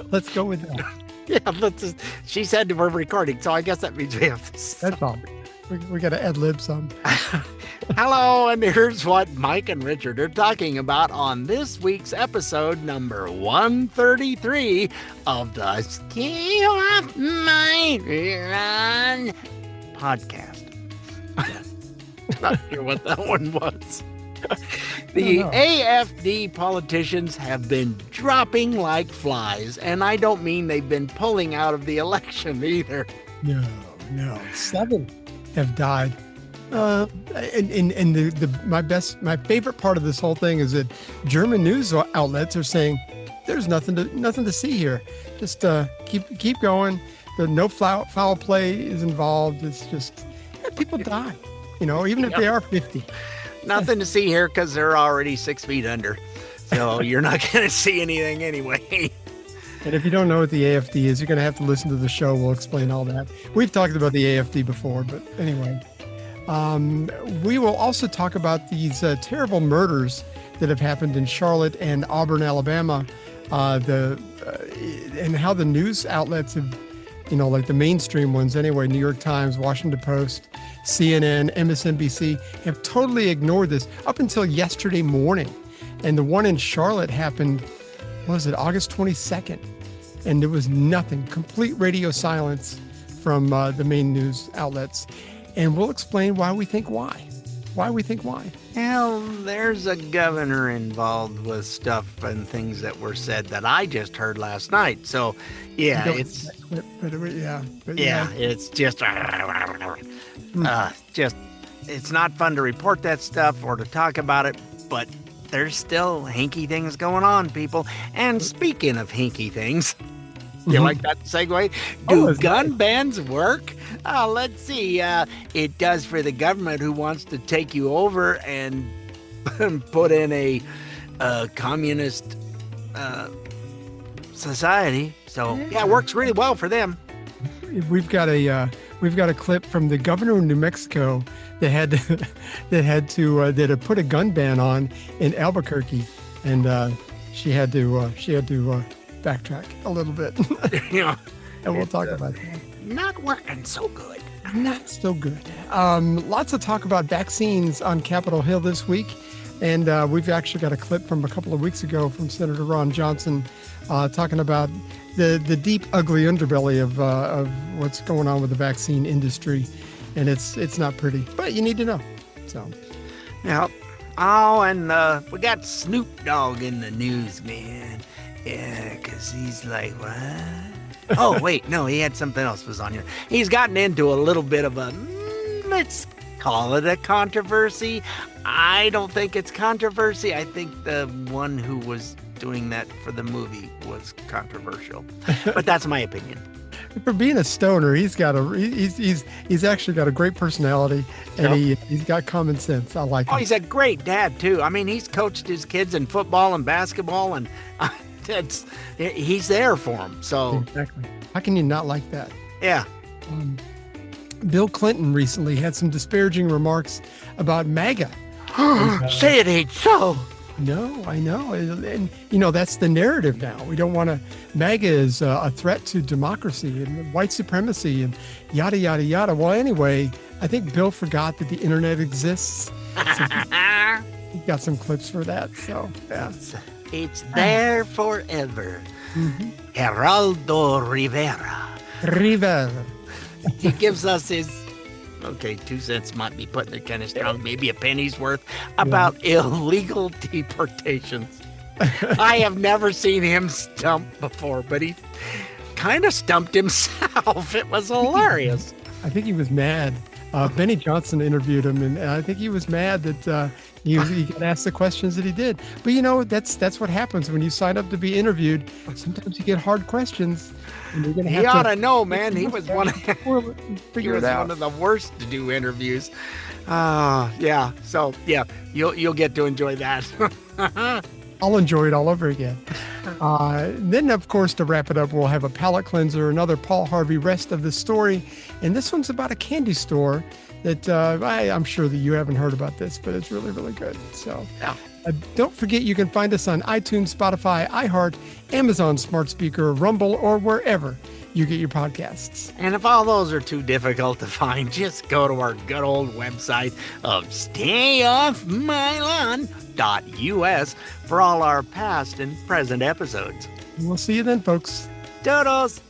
Let's go with that. Yeah, she said we're recording, so I guess that means we have this. That's all. We got to ad-lib some. Hello, and here's what Mike and Richard are talking about on this week's episode number 133 of the Scale Off My Run podcast. Not sure what that one was. The AFD politicians have been dropping like flies, and I don't mean they've been pulling out of the election either. No. 7 have died. My favorite part of this whole thing is that German news outlets are saying there's nothing to see here. Just keep going. There's no foul play is involved. It's just people die. Even if they are 50. Nothing to see here because they're already 6 feet under. So you're not going to see anything anyway. And if you don't know what the AFD is, you're going to have to listen to the show. We'll explain all that. We've talked about the AFD before, but anyway. We will also talk about these terrible murders that have happened in Charlotte and Auburn, Alabama, and how the news outlets have, like the mainstream ones anyway, New York Times, Washington Post, CNN, MSNBC, have totally ignored this up until yesterday morning. And the one in Charlotte happened, August 22nd. And there was nothing, complete radio silence from the main news outlets. And we'll explain why we think why. Well, there's a governor involved with stuff and things that were said that I just heard last night. So, yeah, it's just it's not fun to report that stuff or to talk about it, but there's still hinky things going on, people. And speaking of hinky things, you like that segue? Do gun bans work? Let's see. It does for the government who wants to take you over and put in a communist society. So yeah, it works really well for them. We've got a clip from the governor of New Mexico that had to put a gun ban on in Albuquerque, and she had to backtrack a little bit. And we'll talk about that. Not working so good. Not so good. Lots of talk about vaccines on Capitol Hill this week. And we've actually got a clip from a couple of weeks ago from Senator Ron Johnson talking about the deep, ugly underbelly of what's going on with the vaccine industry. And it's not pretty, but you need to know. So, yeah. Oh, and we got Snoop Dogg in the news, man. Yeah, because he's like, what? Oh, wait, no, he had something else was on here. He's gotten into a little bit of a, let's call it a controversy. I don't think it's controversy. I think the one who was doing that for the movie was controversial. But that's my opinion. For being a stoner, he's actually got a great personality, and he's got common sense. I like him. Oh, he's a great dad, too. I mean, he's coached his kids in football and basketball, and he's there for them. So exactly. How can you not like that? Yeah. Bill Clinton recently had some disparaging remarks about MAGA. Say it ain't so. No, I know. And, that's the narrative now. We don't want to. MAGA is a threat to democracy and white supremacy and yada, yada, yada. Well, anyway, I think Bill forgot that the internet exists. So he got some clips for that. So, yeah. It's there forever. Geraldo Rivera. He gives us his, 2 cents might be putting it kind of strong, maybe a penny's worth, about illegal deportations. I have never seen him stump before, but he kind of stumped himself. It was hilarious. I think he was mad. Benny Johnson interviewed him, and I think he was mad that he got asked the questions that he did. But that's what happens when you sign up to be interviewed. Sometimes you get hard questions, and you're gonna have to. He ought to know, man. He was one of the worst to do interviews. Yeah. So yeah, you'll get to enjoy that. I'll enjoy it all over again. Then, of course, to wrap it up, we'll have a palate cleanser, another Paul Harvey rest of the story. And this one's about a candy store that I'm sure that you haven't heard about this, but it's really, really good. So Don't forget you can find us on iTunes, Spotify, iHeart, Amazon Smart Speaker, Rumble, or wherever you get your podcasts. And if all those are too difficult to find, just go to our good old website of stayoffmylawn.us for all our past and present episodes. We'll see you then, folks. Toodles!